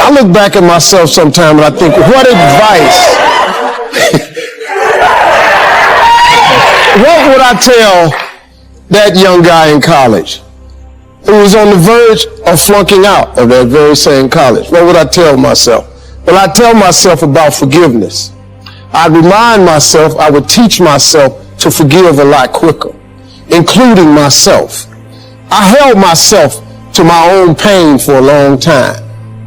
I look back at myself sometime and I think, what advice, what would I tell that young guy in college who was on the verge of flunking out of that very same college? What would I tell myself? Well, I'd tell myself about forgiveness. I'd remind myself, I would teach myself to forgive a lot quicker, including myself. I held myself to my own pain for a long time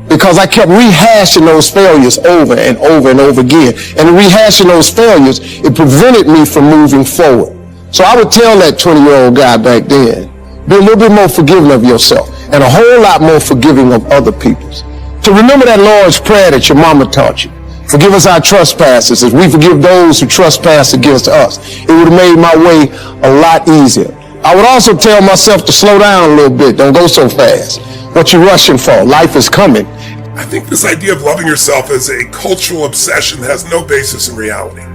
because I kept rehashing those failures over and over and over again. And rehashing those failures, it prevented me from moving forward. So I would tell that 20-year-old guy back then, be a little bit more forgiving of yourself and a whole lot more forgiving of other people's. To remember that Lord's Prayer that your mama taught you. Forgive us our trespasses as we forgive those who trespass against us. It would have made my way a lot easier. I would also tell myself to slow down a little bit. Don't go so fast. What you rushing for? Life is coming. I think this idea of loving yourself as a cultural obsession has no basis in reality.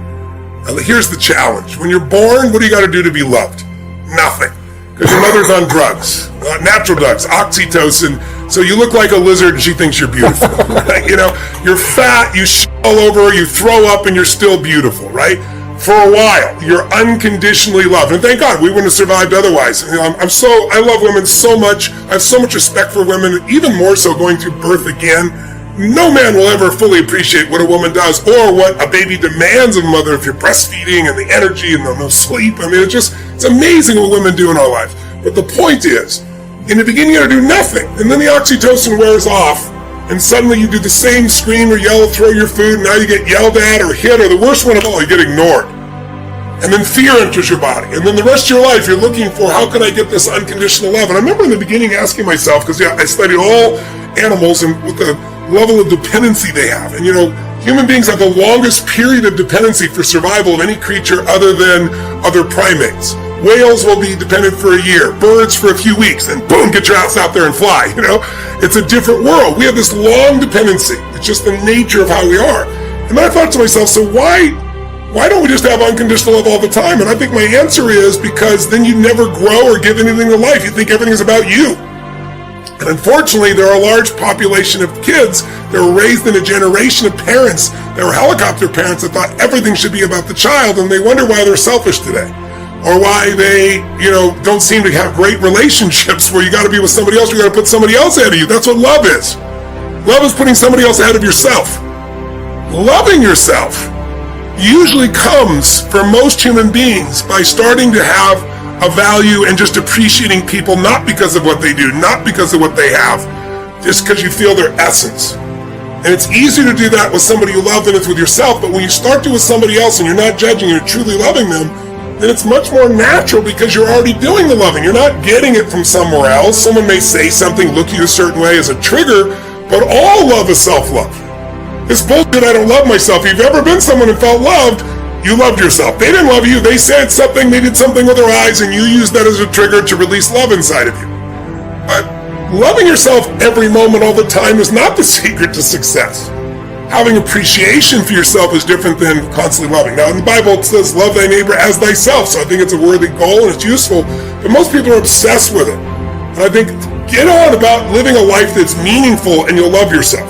Now, here's the challenge. When you're born, what do you got to do to be loved? Nothing. Because your mother's on drugs, natural drugs, oxytocin. So you look like a lizard and she thinks you're beautiful. Right? You know, you're fat, you shit all over, you throw up, and you're still beautiful, right? For a while, you're unconditionally loved. And thank God, we wouldn't have survived otherwise. You know, I love women so much. I have so much respect for women, even more so going through birth again. No man will ever fully appreciate what a woman does or what a baby demands of a mother if you're breastfeeding and the energy and the no sleep. I mean, it's amazing what women do in our life. But the point is, in the beginning, you gotta do nothing. And then the oxytocin wears off, and suddenly you do the same, scream or yell, throw your food, and now you get yelled at or hit, or the worst one of all, you get ignored. And then fear enters your body. And then the rest of your life, you're looking for, how can I get this unconditional love? And I remember in the beginning asking myself, because I studied all animals and with the level of dependency they have. And human beings have the longest period of dependency for survival of any creature other than other primates. Whales will be dependent for a year, birds for a few weeks, and boom, get your ass out there and fly. It's a different world. We have this long dependency. It's just the nature of how we are. And then I thought to myself, so why don't we just have unconditional love all the time? And I think my answer is because then you never grow or give anything to life. You think everything is about you. And unfortunately, there are a large population of kids that were raised in a generation of parents that were helicopter parents that thought everything should be about the child, and they wonder why they're selfish today. Or why they, don't seem to have great relationships where you got to be with somebody else, you got to put somebody else ahead of you. That's what love is. Love is putting somebody else ahead of yourself. Loving yourself usually comes for most human beings by starting to have a value and just appreciating people, not because of what they do, not because of what they have, just because you feel their essence. And it's easier to do that with somebody you love than it's with yourself, but when you start to with somebody else and you're not judging, you're truly loving them, then it's much more natural because you're already doing the loving. You're not getting it from somewhere else. Someone may say something, look at you a certain way as a trigger, but all love is self-love. It's bullshit, I don't love myself. If you've ever been someone who felt loved, you loved yourself. They didn't love you. They said something, they did something with their eyes, and you used that as a trigger to release love inside of you. But loving yourself every moment, all the time, is not the secret to success. Having appreciation for yourself is different than constantly loving. Now, in the Bible, it says, love thy neighbor as thyself. So I think it's a worthy goal and it's useful. But most people are obsessed with it. And I think, get on about living a life that's meaningful and you'll love yourself.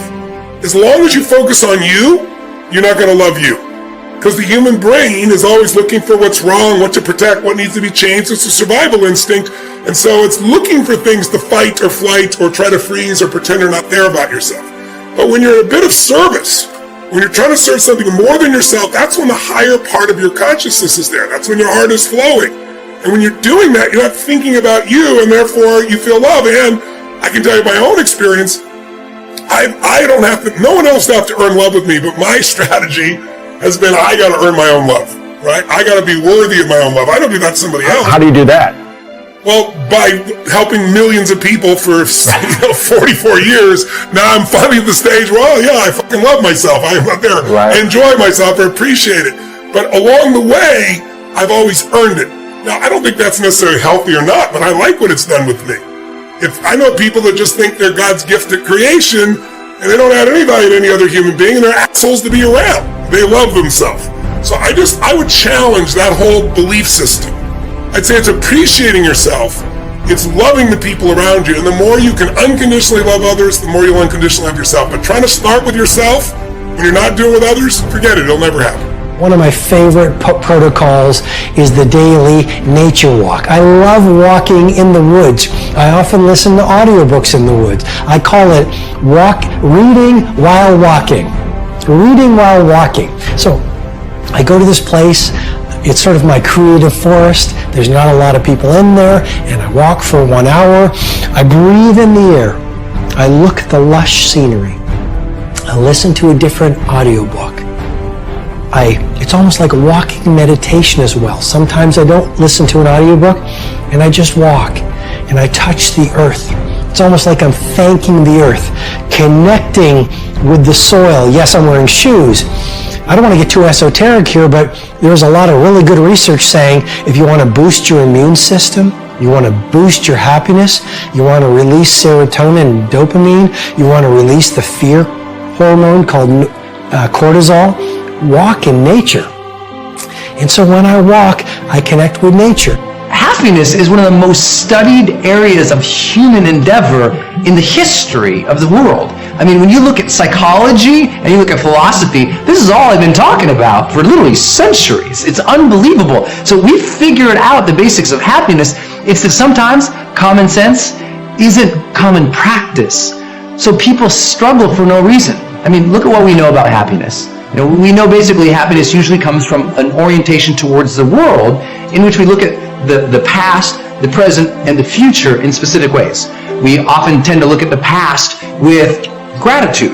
As long as you focus on you, you're not going to love you. Because the human brain is always looking for what's wrong, what to protect, what needs to be changed. It's a survival instinct. And so it's looking for things to fight or flight or try to freeze or pretend you're not there about yourself. But when you're a bit of service, when you're trying to serve something more than yourself, that's when the higher part of your consciousness is there. That's when your heart is flowing. And when you're doing that, you're not thinking about you, and therefore you feel love. And I can tell you my own experience, no one else have to earn love with me, but my strategy has been I got to earn my own love, right? I got to be worthy of my own love. I don't do that to somebody else. How do you do that? Well, by helping millions of people for 44 years, now I'm finally at the stage where, I fucking love myself. I'm out there. Right. I enjoy myself. I appreciate it. But along the way, I've always earned it. Now, I don't think that's necessarily healthy or not, but I like what it's done with me. If I know people that just think they're God's gift at creation, and they don't add any value to any other human being, and they're assholes to be around. They love themselves. So I would challenge that whole belief system. I'd say it's appreciating yourself It's loving the people around you. And the more you can unconditionally love others, the more you'll unconditionally love yourself. But trying to start with yourself when you're not doing with others, forget it. It'll never happen. One of my favorite protocols is the daily nature walk. I love walking in the woods. I often listen to audiobooks in the woods. I call it reading while walking. Reading while walking. So I go to this place. It's sort of my creative forest. There's not a lot of people in there, and I walk for 1 hour. I breathe in the air. I look at the lush scenery. I listen to a different audiobook. It's almost like a walking meditation as well. Sometimes I don't listen to an audiobook, and I just walk, and I touch the earth. It's almost like I'm thanking the earth, connecting with the soil. Yes, I'm wearing shoes. I don't want to get too esoteric here, but there's a lot of really good research saying if you want to boost your immune system, you want to boost your happiness, you want to release serotonin and dopamine, you want to release the fear hormone called cortisol, walk in nature. And so when I walk, I connect with nature. Happiness is one of the most studied areas of human endeavor in the history of the world. I mean, when you look at psychology and you look at philosophy, this is all I've been talking about for literally centuries. It's unbelievable. So we figured out the basics of happiness. It's that sometimes common sense isn't common practice. So people struggle for no reason. I mean, look at what we know about happiness. You know, we know basically happiness usually comes from an orientation towards the world in which we look at the past, the present, and the future in specific ways. We often tend to look at the past with gratitude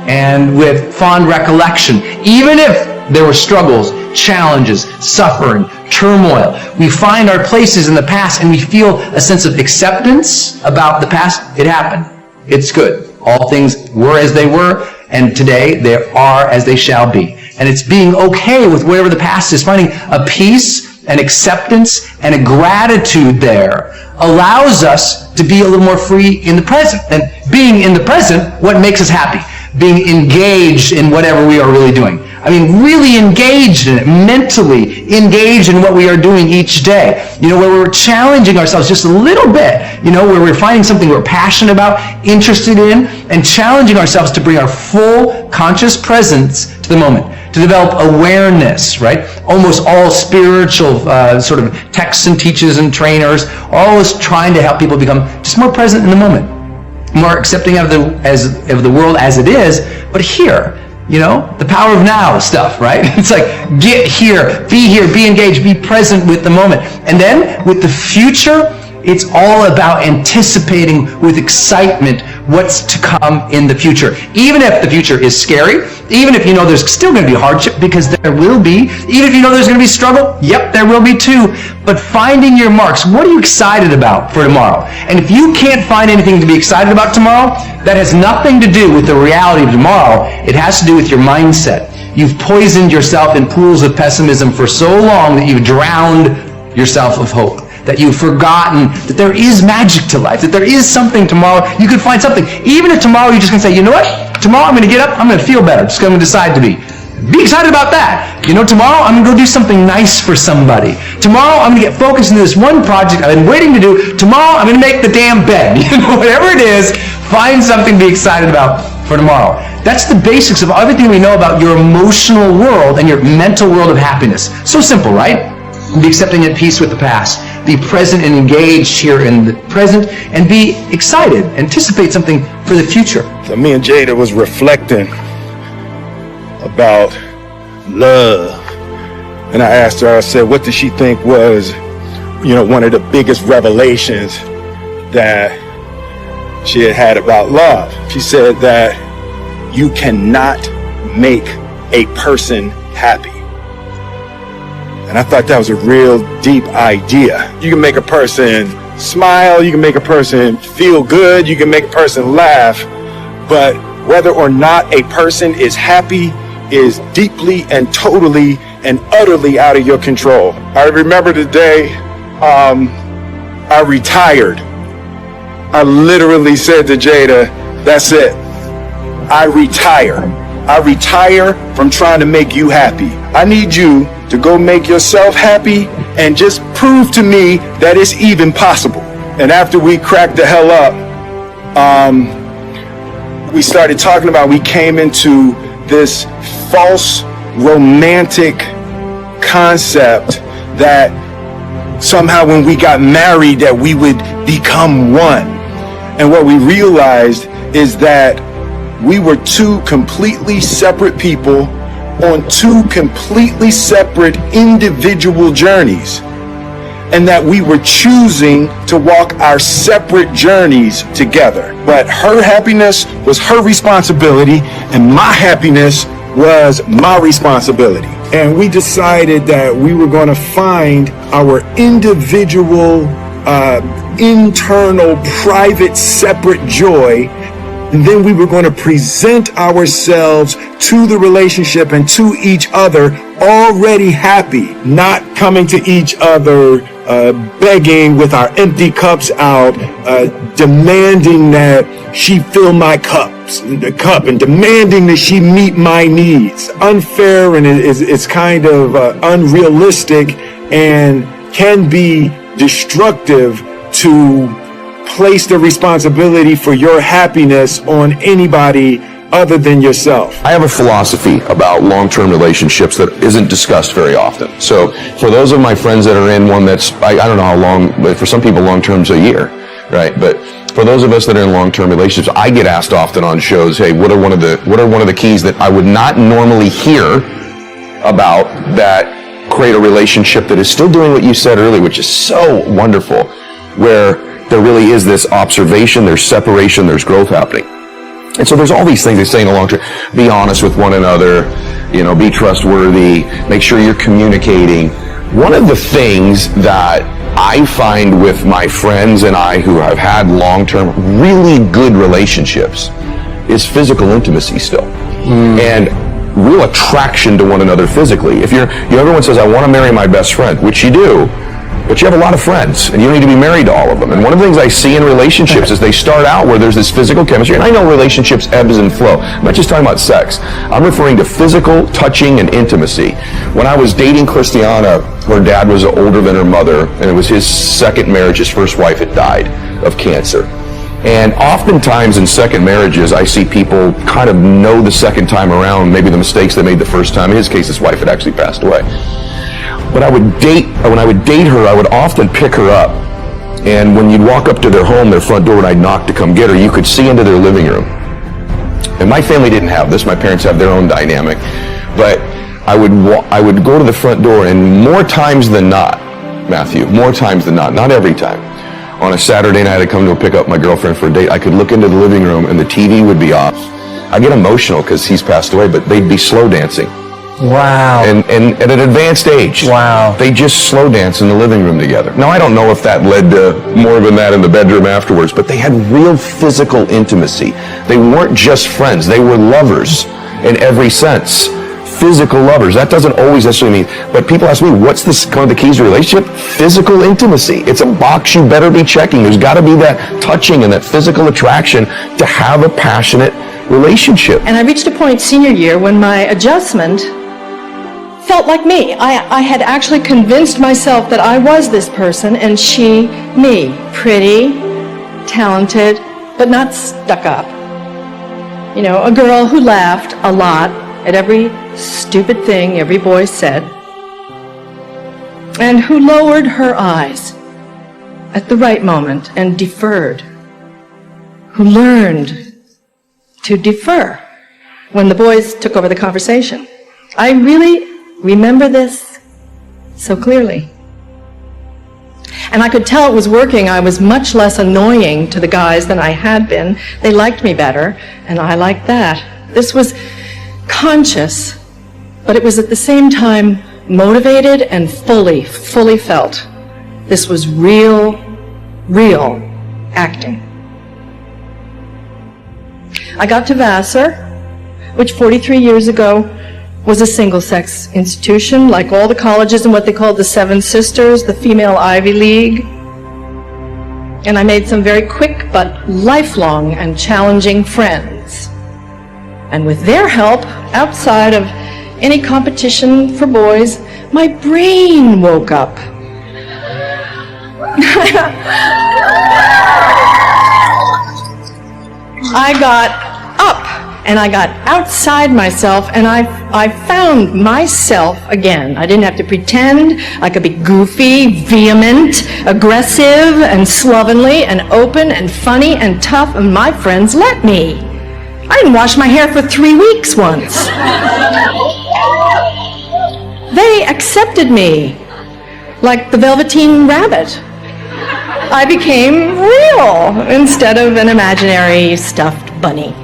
and with fond recollection. Even if there were struggles, challenges, suffering, turmoil, we find our places in the past and we feel a sense of acceptance about the past. It happened. It's good. All things were as they were, and today they are as they shall be. And it's being okay with whatever the past is, finding a peace, an acceptance, and a gratitude there allows us to be a little more free in the present. And being in the present, what makes us happy? Being engaged in whatever we are really doing. I mean, really engaged in it, mentally engaged in what we are doing each day. You know, where we're challenging ourselves just a little bit, you know, where we're finding something we're passionate about, interested in, and challenging ourselves to bring our full conscious presence to the moment, to develop awareness, right? Almost all spiritual sort of texts and teachers and trainers are always trying to help people become just more present in the moment, more accepting of the world as it is, but here. You know, the power of now stuff, right? It's like, get here, be engaged, be present with the moment. And then with the future, it's all about anticipating with excitement what's to come in the future. Even if the future is scary, even if you know there's still going to be hardship, because there will be, even if you know there's going to be struggle, yep, there will be too. But finding your marks, what are you excited about for tomorrow? And if you can't find anything to be excited about tomorrow, that has nothing to do with the reality of tomorrow. It has to do with your mindset. You've poisoned yourself in pools of pessimism for so long that you've drowned yourself of hope. That you've forgotten that there is magic to life, that there is something tomorrow. You could find something. Even if tomorrow you're just going to say, you know what? Tomorrow I'm going to get up, I'm going to feel better. Just going to decide to be. Be excited about that. You know, tomorrow I'm going to go do something nice for somebody. Tomorrow I'm going to get focused into this one project I've been waiting to do. Tomorrow I'm going to make the damn bed. You know, whatever it is, find something to be excited about for tomorrow. That's the basics of everything we know about your emotional world and your mental world of happiness. So simple, right? Be accepting at peace with the past. Be present and engaged here in the present, and be excited. Anticipate something for the future. So me and Jada was reflecting about love. And I asked her, I said, what did she think was, you know, one of the biggest revelations that she had about love? She said that you cannot make a person happy. And I thought that was a real deep idea. You can make a person smile, you can make a person feel good, you can make a person laugh, but whether or not a person is happy is deeply and totally and utterly out of your control. I remember the day I retired. I literally said to Jada, that's it. I retire. I retire from trying to make you happy. I need you to go make yourself happy and just prove to me that it's even possible. And after we cracked the hell up, we started talking about, we came into this false romantic concept that somehow when we got married that we would become one. And what we realized is that we were two completely separate people on two completely separate individual journeys, and that we were choosing to walk our separate journeys together. But her happiness was her responsibility, and my happiness was my responsibility. And we decided that we were going to find our individual, internal, private, separate joy. And then we were going to present ourselves to the relationship and to each other already happy, not coming to each other begging with our empty cups out, demanding that she fill my cup and demanding that she meet my needs. Unfair, and it's kind of unrealistic and can be destructive to place the responsibility for your happiness on anybody other than yourself. I have a philosophy about long-term relationships that isn't discussed very often. So for those of my friends that are in one that's, I don't know how long, but for some people long-term's a year, right? But for those of us that are in long-term relationships, I get asked often on shows, hey, what are one of the keys that I would not normally hear about that create a relationship that is still doing what you said earlier, which is so wonderful, where there really is this observation, there's separation, there's growth happening. And so there's all these things they say in the long term. Be honest with one another, be trustworthy, make sure you're communicating. One of the things that I find with my friends and I who have had long-term, really good relationships is physical intimacy still. And real attraction to one another physically. If everyone says, I want to marry my best friend, which you do, but you have a lot of friends, and you don't need to be married to all of them. And one of the things I see in relationships is they start out where there's this physical chemistry, and I know relationships ebbs and flow. I'm not just talking about sex. I'm referring to physical touching and intimacy. When I was dating Christiana, her dad was older than her mother, and it was his second marriage. His first wife had died of cancer. And oftentimes in second marriages, I see people kind of know the second time around, maybe the mistakes they made the first time. In his case, his wife had actually passed away. When I would date her, I would often pick her up. And when you'd walk up to their home, their front door, and I'd knock to come get her, you could see into their living room. And my family didn't have this. My parents have their own dynamic. But I would go to the front door, and more times than not, Matthew, more times than not every time, on a Saturday night I'd come to pick up my girlfriend for a date, I could look into the living room and the TV would be off. I get emotional because he's passed away, but they'd be slow dancing. Wow. And at an advanced age. Wow. They just slow dance in the living room together. Now, I don't know if that led to more than that in the bedroom afterwards, but they had real physical intimacy. They weren't just friends. They were lovers in every sense. Physical lovers. That doesn't always necessarily mean, but people ask me, what's one of the keys to a relationship? Physical intimacy. It's a box you better be checking. There's got to be that touching and that physical attraction to have a passionate relationship. And I reached a point senior year when my adjustment felt like me. I had actually convinced myself that I was this person and she me. Pretty, talented, but not stuck up. A girl who laughed a lot at every stupid thing every boy said, and who lowered her eyes at the right moment and deferred, who learned to defer when the boys took over the conversation. I really remember this so clearly. And I could tell it was working. I was much less annoying to the guys than I had been. They liked me better, and I liked that. This was conscious, but it was at the same time motivated and fully felt. This was real acting. I got to Vassar, which 43 years ago was a single-sex institution, like all the colleges in what they called the Seven Sisters, the female Ivy League. And I made some very quick but lifelong and challenging friends. And with their help, outside of any competition for boys, my brain woke up. I got up and I got outside myself and I found myself again. I didn't have to pretend. I could be goofy, vehement, aggressive, and slovenly, and open, and funny, and tough, and my friends let me. I didn't wash my hair for 3 weeks once. They accepted me like the Velveteen Rabbit. I became real instead of an imaginary stuffed bunny.